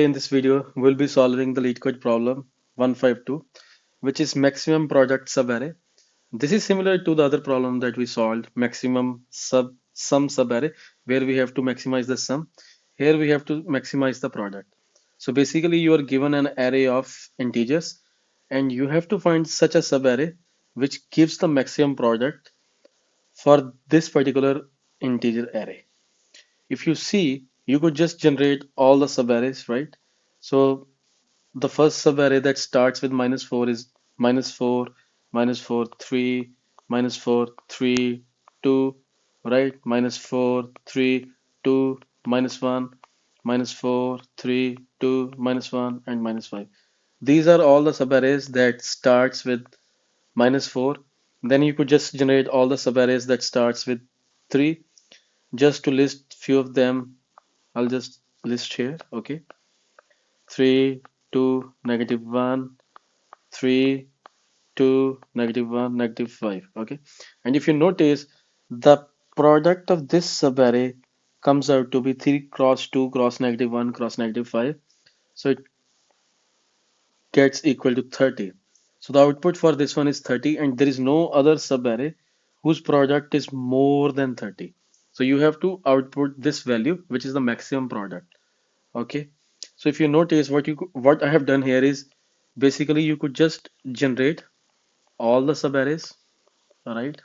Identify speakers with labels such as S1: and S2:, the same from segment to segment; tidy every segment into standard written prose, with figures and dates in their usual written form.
S1: In this video, we'll be solving the Leetcode problem 152, which is maximum product subarray. This is similar to the other problem that we solved, maximum sum subarray, where we have to maximize the sum. Here we have to maximize the product. So basically, you are given an array of integers, and you have to find such a subarray which gives the maximum product for this particular integer array. If you see, you could just generate all the subarrays, right? So the first subarray that starts with -4 is -4, -4, 3, -4, 3, 2, right? -4, 3, 2, -1, -4, 3, 2, -1, and -5. These are all the subarrays that starts with -4. Then you could just generate all the subarrays that starts with 3. Just to list few of them, I'll just list here, okay? 3, 2, -1, 3, 2, -1, -5. Okay. And if you notice, the product of this subarray comes out to be 3 cross 2 cross -1 cross -5. So it gets equal to 30. So the output for this one is 30, and there is no other subarray whose product is more than 30. So you have to output this value, which is the maximum product. Okay. So if you notice, what I have done here is basically you could just generate all the subarrays, right,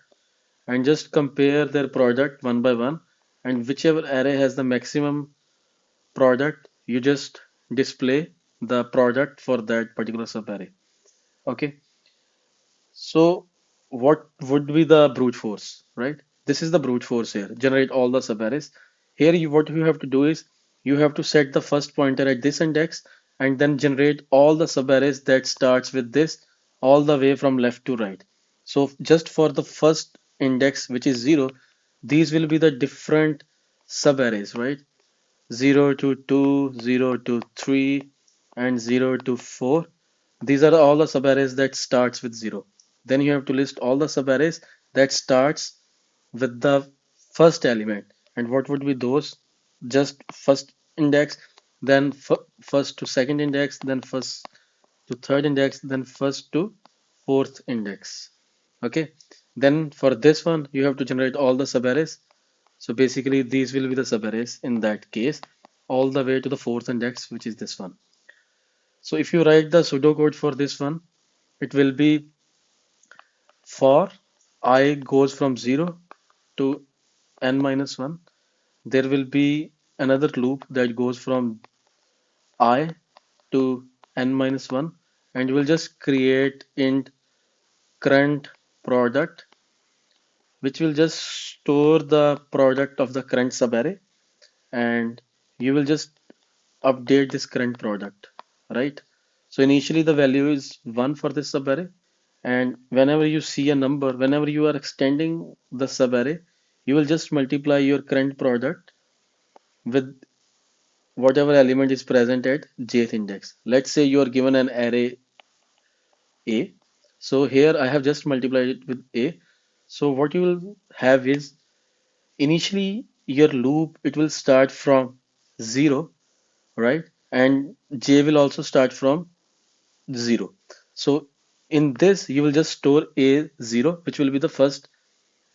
S1: and just compare their product one by one, and whichever array has the maximum product, you just display the product for that particular subarray. Okay, so what would be the brute force, right? This is the brute force here. Generate all the subarrays. Here, what you have to do is you have to set the first pointer at this index and then generate all the subarrays that starts with this all the way from left to right. So just for the first index, which is 0, these will be the different subarrays, right? 0 to 2, 0 to 3, and 0 to 4. These are all the subarrays that starts with 0. Then you have to list all the subarrays that starts with the first element. And what would be those? Just first index, then first to second index, then first to third index, then first to fourth index. Okay. Then for this one, you have to generate all the subarrays. So basically, these will be the subarrays in that case, all the way to the fourth index, which is this one. So if you write the pseudocode for this one, it will be for I goes from 0 to n minus 1. There will be another loop that goes from I to n minus 1, and you will just create int current product, which will just store the product of the current subarray, and you will just update this current product, right? So initially the value is 1 for this subarray, and whenever you see a number, whenever you are extending the subarray, you will just multiply your current product with whatever element is present at jth index. Let's say you are given an array A. So here I have just multiplied it with A. So what you will have is initially your loop, it will start from 0, right? And J will also start from 0. So in this, you will just store A0, which will be the first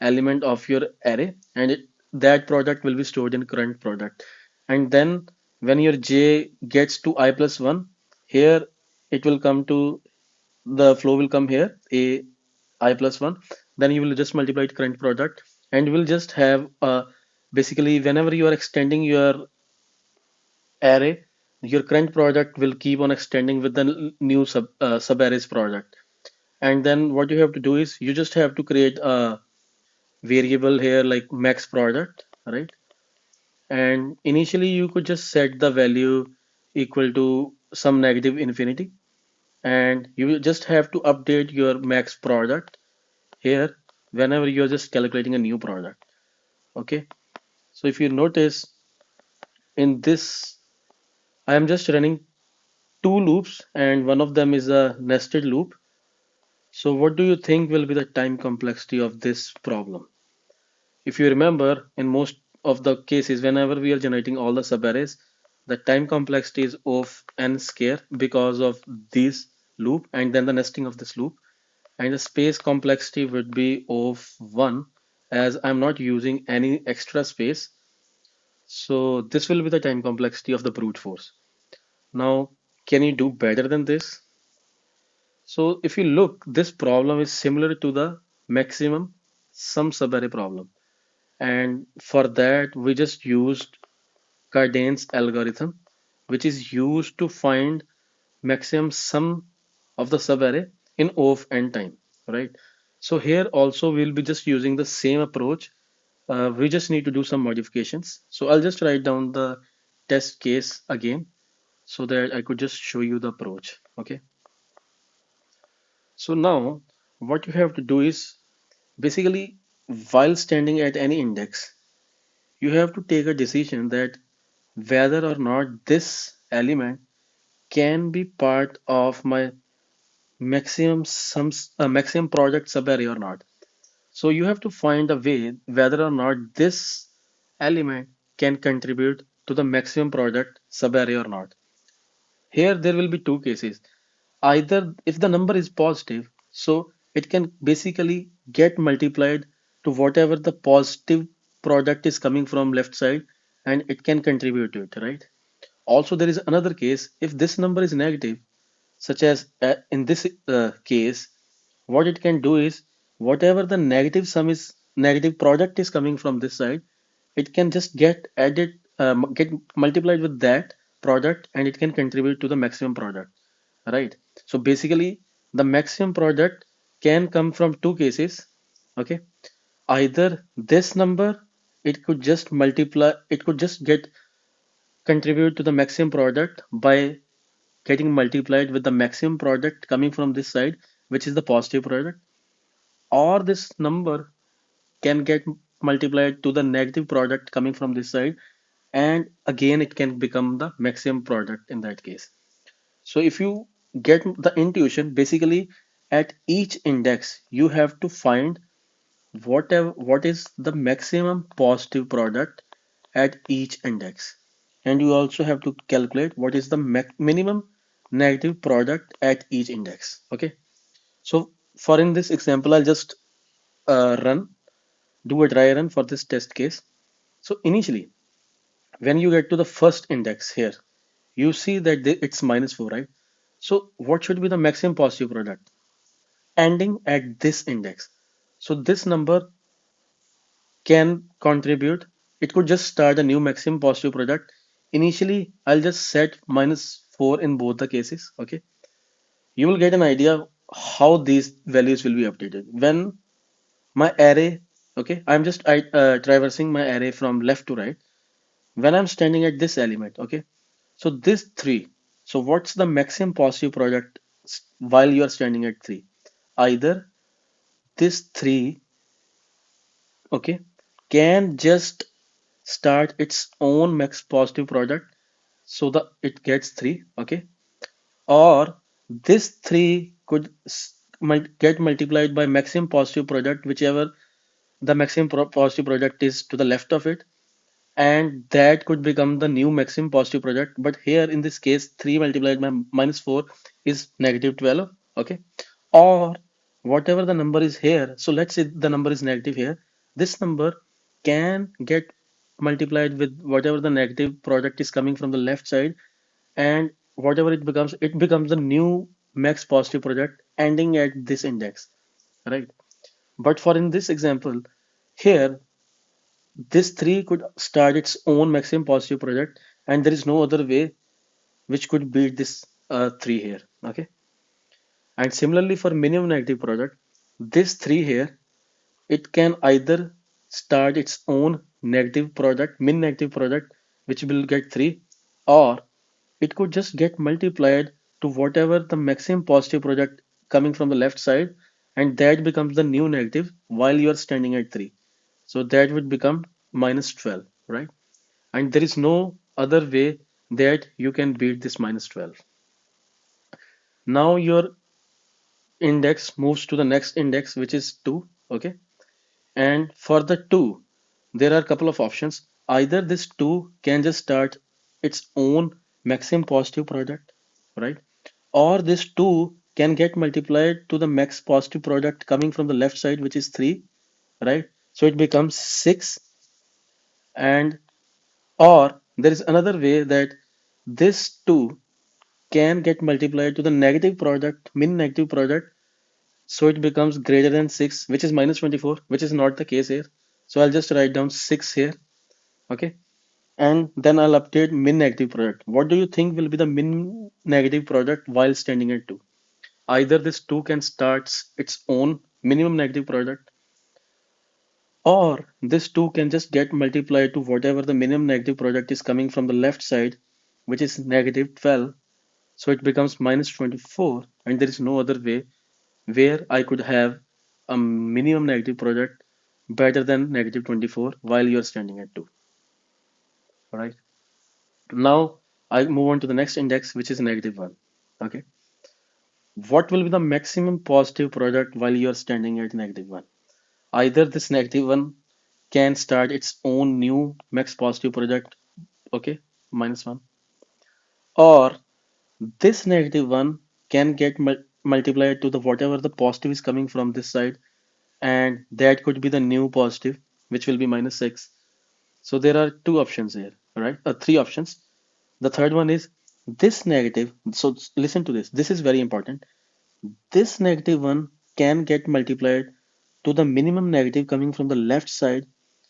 S1: element of your array, and that product will be stored in current product. And then when your J gets to I plus 1, here it will come to the flow will come here, A I plus 1. Then you will just multiply it current product, and you will just have basically whenever you are extending your array, your current product will keep on extending with the new subarrays product. And then what you have to do is you just have to create a variable here like max product, right? And initially you could just set the value equal to some negative infinity, and you will just have to update your max product here whenever you're just calculating a new product. Okay, so if you notice in this, I am just running two loops, and one of them is a nested loop. So what do you think will be the time complexity of this problem? If you remember, in most of the cases, whenever we are generating all the subarrays, the time complexity is of n square because of this loop and then the nesting of this loop, and the space complexity would be of 1 as I'm not using any extra space. So this will be the time complexity of the brute force. Now, can you do better than this? So if you look, this problem is similar to the maximum sum subarray problem. And for that, we just used Kadane's algorithm, which is used to find maximum sum of the subarray in O of n time, right? So here also we'll be just using the same approach. We just need to do some modifications. So I'll just write down the test case again so that I could just show you the approach. Okay. So now what you have to do is basically while standing at any index, you have to take a decision that whether or not this element can be part of my maximum product subarray or not. So you have to find a way whether or not this element can contribute to the maximum product subarray or not. Here there will be two cases. Either if the number is positive, so it can basically get multiplied to whatever the positive product is coming from left side and it can contribute to it, right? Also, there is another case if this number is negative, such as in this case, what it can do is whatever the negative product is coming from this side, it can just get added, get multiplied with that product and it can contribute to the maximum product, right? So basically, the maximum product can come from two cases, okay? Either this number, it could just get contribute to the maximum product by getting multiplied with the maximum product coming from this side, which is the positive product, or this number can get multiplied to the negative product coming from this side, and again it can become the maximum product in that case. So if you get the intuition, basically at each index you have to find what is the maximum positive product at each index, and you also have to calculate what is the minimum negative product at each index. Okay, so for in this example I'll just run do a dry run for this test case. So initially when you get to the first index here, you see that it's -4, right? So what should be the maximum positive product ending at this index? So this number can contribute. It could just start a new maximum positive product. Initially, I'll just set -4 in both the cases. Okay. You will get an idea how these values will be updated. When my array, okay, I'm just traversing my array from left to right. When I'm standing at this element, okay, so this 3. So what's the maximum positive product while you are standing at 3? Either this 3, okay, can just start its own max positive product so that it gets 3, okay, or this 3 could get multiplied by maximum positive product whichever the maximum positive product is to the left of it, and that could become the new maximum positive product. But here in this case 3 multiplied by -4 is -12, okay, or whatever the number is here. So let's say the number is negative here. This number can get multiplied with whatever the negative product is coming from the left side, and whatever it becomes the new max positive product ending at this index, right? But for in this example here, this 3 could start its own maximum positive product, and there is no other way which could beat this 3 here, okay? And similarly for minimum negative product, this 3 here, it can either start its own negative product, min negative product, which will get 3, or it could just get multiplied to whatever the maximum positive product coming from the left side, and that becomes the new negative while you are standing at 3. So that would become -12, right? And there is no other way that you can beat this -12. Now your index moves to the next index, which is 2, okay? And for the 2, there are a couple of options. Either this 2 can just start its own maximum positive product, right? Or this 2 can get multiplied to the max positive product coming from the left side, which is 3, right? So it becomes 6. And or there is another way that this 2 can get multiplied to the negative product, min negative product, so it becomes greater than 6, which is minus 24, which is not the case here. So I'll just write down 6 here, okay? And then I'll update min negative product. What do you think will be the min negative product while standing at 2? Either this 2 can start its own minimum negative product, or this 2 can just get multiplied to whatever the minimum negative product is coming from the left side, which is negative 12. So it becomes minus 24, and there is no other way where I could have a minimum negative product better than negative 24 while you're standing at 2. All right. Now I move on to the next index, which is negative 1. Okay. What will be the maximum positive product while you're standing at negative 1? Either this negative 1 can start its own new max positive product, okay, minus 1, or this negative 1 can get multiplied to the whatever the positive is coming from this side, and that could be the new positive, which will be minus 6. So there are two options here, right? Three options. The third one is this negative. So listen to this. This is very important. This negative one can get multiplied to the minimum negative coming from the left side,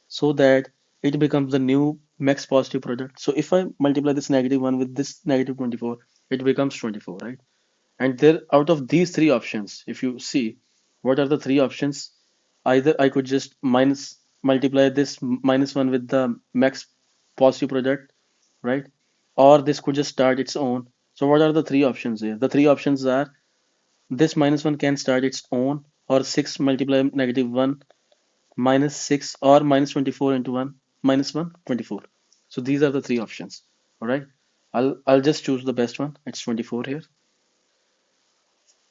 S1: so that it becomes the new max positive product. So if I multiply this negative one with this negative 24, it becomes 24, right? And there, out of these three options, if you see, what are the three options? Either I could just multiply this minus one with the max positive product, right? Or this could just start its own. So what are the three options here? The three options are this minus one can start its own, or 6 multiply negative 1 minus 6, or minus 24 into 1 minus 1 24. So these are the three options. All right. I'll just choose the best one. It's 24 here.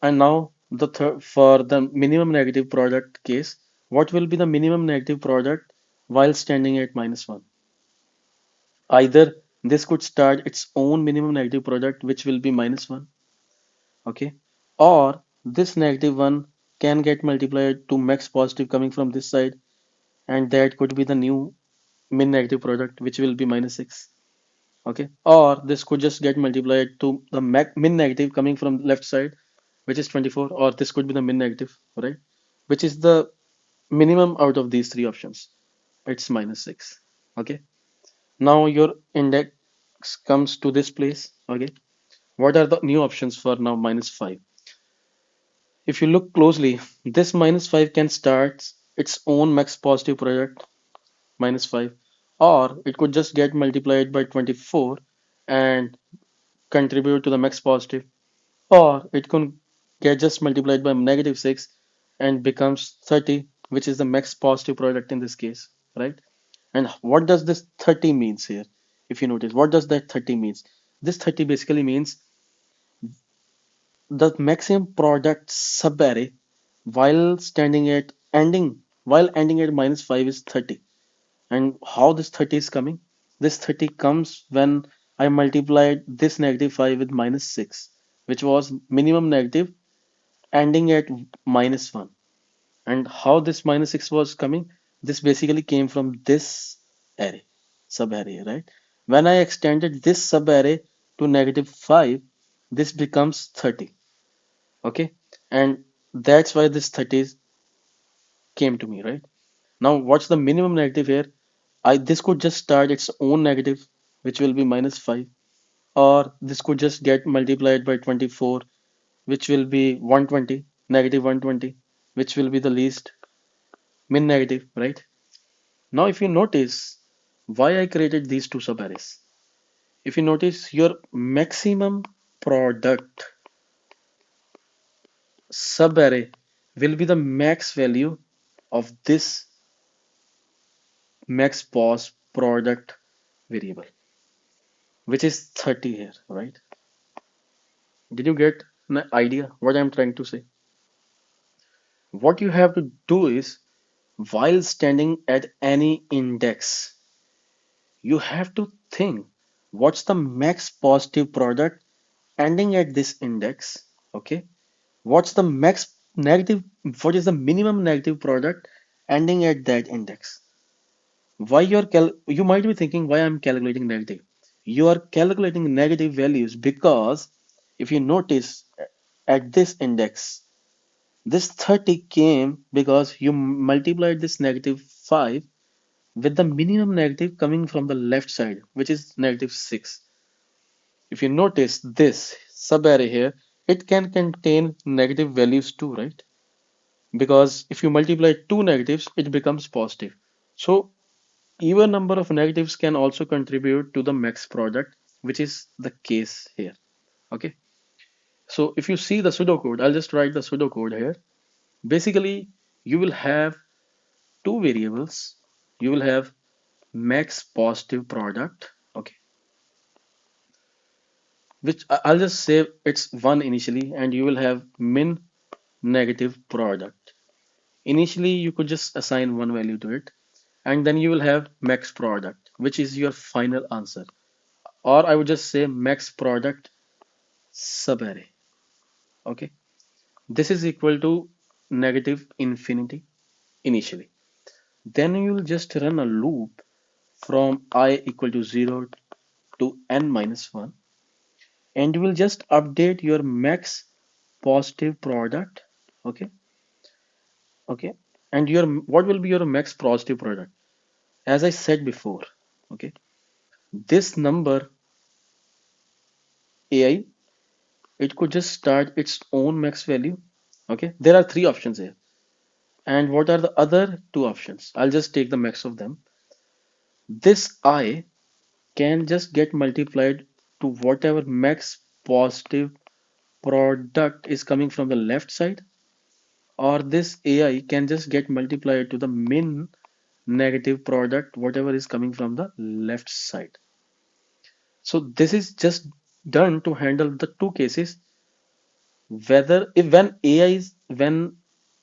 S1: And now the third, for the minimum negative product case, what will be the minimum negative product while standing at minus 1? Either this could start its own minimum negative product, which will be minus 1, okay? Or this negative 1 can get multiplied to max positive coming from this side, and that could be the new min negative product, which will be minus 6, okay? Or this could just get multiplied to the min negative coming from left side, which is 24, or this could be the min negative, right? Which is the minimum out of these three options? It's minus 6, okay? Now your index comes to this place, okay? What are the new options for now minus 5? If you look closely, this minus 5 can start its own max positive product, minus 5, or it could just get multiplied by 24 and contribute to the max positive, or it can get just multiplied by negative 6 and becomes 30, which is the max positive product in this case, right? And what does this 30 means here? If you notice, what does that 30 means? This 30 basically means the maximum product subarray while ending at minus 5 is 30. And how this 30 is coming? This 30 comes when I multiplied this negative 5 with minus 6, which was minimum negative ending at minus 1. And how this minus 6 was coming? This basically came from this array, subarray, right? When I extended this subarray to negative 5, this becomes 30. Okay? And that's why this 30 came to me, right? Now, what's the minimum negative here? This could just start its own negative, which will be minus 5, or this could just get multiplied by 24, which will be 120, negative 120, which will be the least min negative, right? Now, if you notice why I created these two subarrays, if you notice your maximum product subarray will be the max value of this max pos product variable, which is 30 here, right? Did you get an idea what I'm trying to say? What you have to do is while standing at any index, you have to think What's the max positive product ending at this index? Okay. What's the max negative, what is the minimum negative product ending at that index? Why you might be thinking why I'm calculating negative. You are calculating negative values because if you notice at this index, this 30 came because you multiplied this negative 5 with the minimum negative coming from the left side, which is negative 6. If you notice this subarray here, it can contain negative values too, right? Because if you multiply two negatives, it becomes positive. So even number of negatives can also contribute to the max product, which is the case here. Okay. So if you see the pseudocode, I'll just write the pseudocode here. Basically, you will have two variables. You will have max positive product, okay, which I'll just say it's one initially, and you will have min negative product. Initially, you could just assign one value to it, and then you will have max product, which is your final answer. Or I would just say max product subarray. Okay, this is equal to negative infinity initially. Then you will just run a loop from I equal to 0 to n minus 1, and you will just update your max positive product. Okay, okay, and your what will be your max positive product? As I said before, okay, this number AI, it could just start its own max value. Okay, there are three options here. And what are the other two options? I'll just take the max of them. This I can just get multiplied to whatever max positive product is coming from the left side, or this AI can just get multiplied to the min negative product, whatever is coming from the left side. So this is just done to handle the two cases, whether if when AI is when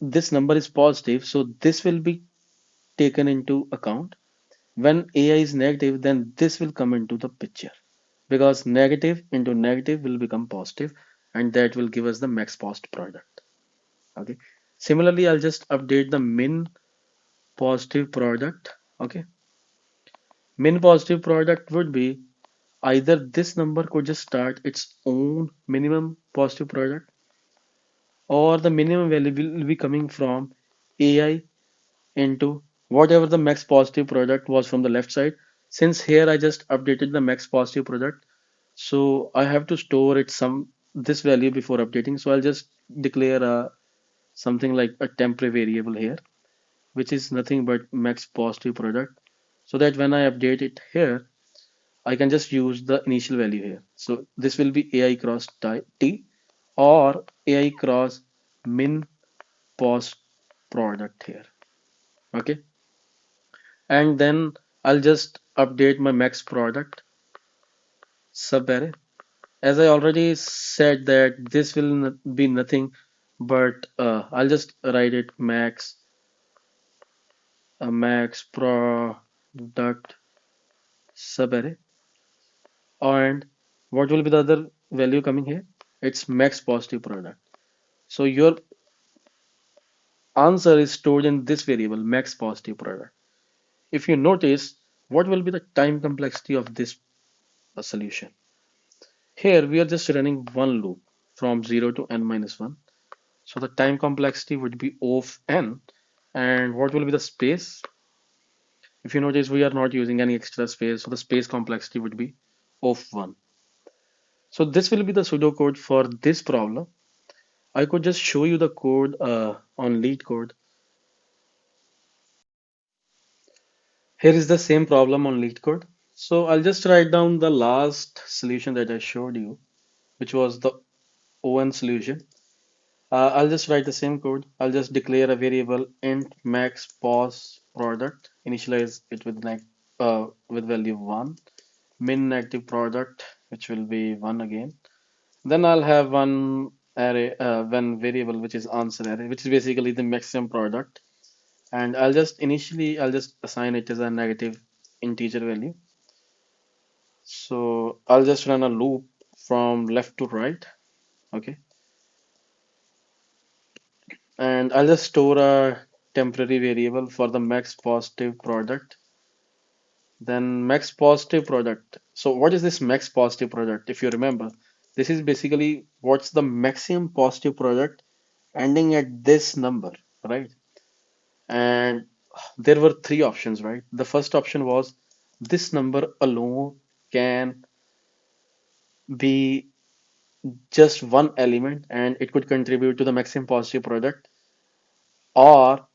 S1: this number is positive, so this will be taken into account. When AI is negative, then this will come into the picture because negative into negative will become positive, and that will give us the max post product. Okay. Similarly, I'll just update the min positive product. Okay. Min positive product would be either this number could just start its own minimum positive product, or the minimum value will be coming from AI into whatever the max positive product was from the left side. Since here I just updated the max positive product, so I have to store it some this value before updating. So I'll just declare something like a temporary variable here, which is nothing but max positive product, so that when I update it here, I can just use the initial value here. So this will be AI cross t or AI cross min post product here. Okay. And then I'll just update my max product subarray. As I already said that this will be nothing but I'll just write it max product subarray, and what will be the other value coming here? It's max positive product. So your answer is stored in this variable max positive product. If you notice, what will be the time complexity of this solution? Here we are just running one loop from 0 to n minus 1. So the time complexity would be O of n. And what will be the space? If you notice, we are not using any extra space, so the space complexity would be O of 1. So this will be the pseudocode for this problem. I could just show you the code on Leetcode. Here is the same problem on Leetcode. So I'll just write down the last solution that I showed you, which was the ON solution. I'll just write the same code. I'll just declare a variable int max pos product, initialize it with value 1, min negative product, which will be 1 again. Then I'll have one variable which is answer array, which is basically the maximum product. And I'll just assign it as a negative integer value. So I'll just run a loop from left to right. Okay. And I'll just store a temporary variable for the max positive product. Then max positive product. So what is this max positive product? If you remember, this is basically what's the maximum positive product ending at this number, right? And there were three options, right? The first option was this number alone can be just one element and it could contribute to the maximum positive product, or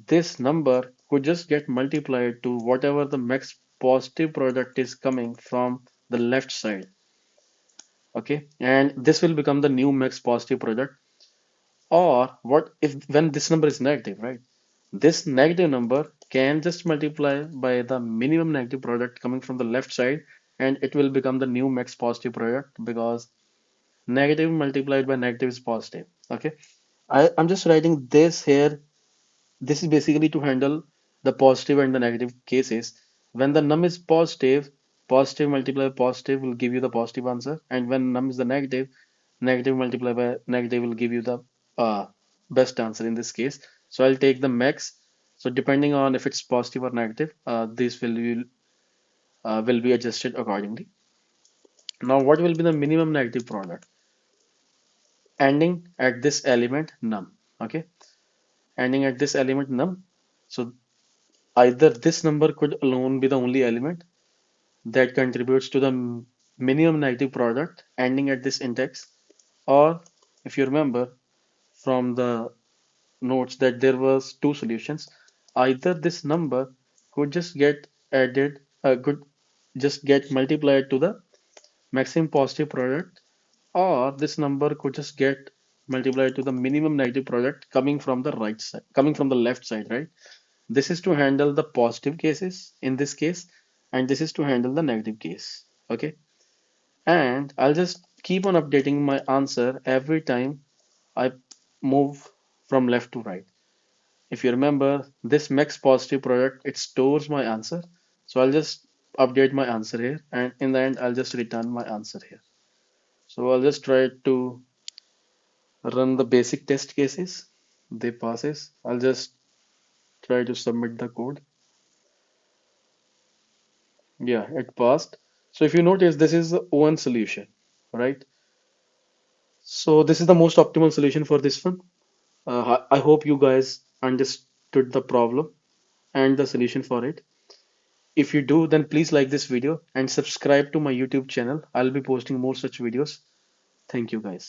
S1: this number could just get multiplied to whatever the max positive product is coming from the left side. Okay, and this will become the new max positive product. Or what if when this number is negative, right? This negative number can just multiply by the minimum negative product coming from the left side, and it will become the new max positive product because negative multiplied by negative is positive. Okay, I'm just writing this here. This is basically to handle the positive and the negative cases. When the num is positive, positive multiplied by positive will give you the positive answer, and when num is the negative, negative multiplied by negative will give you the uh, best answer in this case. So I'll take the max. So depending on if it's positive or negative, this will be adjusted accordingly. Now, what will be the minimum negative product ending at this element num? Okay, ending at this element num. So either this number could alone be the only element that contributes to the minimum negative product ending at this index, or if you remember from the notes that there was two solutions, either this number could just get added, could just get multiplied to the maximum positive product, or this number could just get multiplied to the minimum negative product coming from the right side, coming from the left side, right? This is to handle the positive cases in this case, and this is to handle the negative case. Okay, and I'll just keep on updating my answer every time I move from left to right. If you remember, this max positive product, it stores my answer. So I'll just update my answer here, and in the end, I'll just return my answer here. So I'll just try to run the basic test cases. They passes. I'll just try to submit the code. Yeah, it passed. So if you notice, this is the one solution, right? So this is the most optimal solution for this one. I hope you guys understood the problem and the solution for it. If you do, then please like this video and subscribe to my YouTube channel. I'll be posting more such videos. Thank you guys.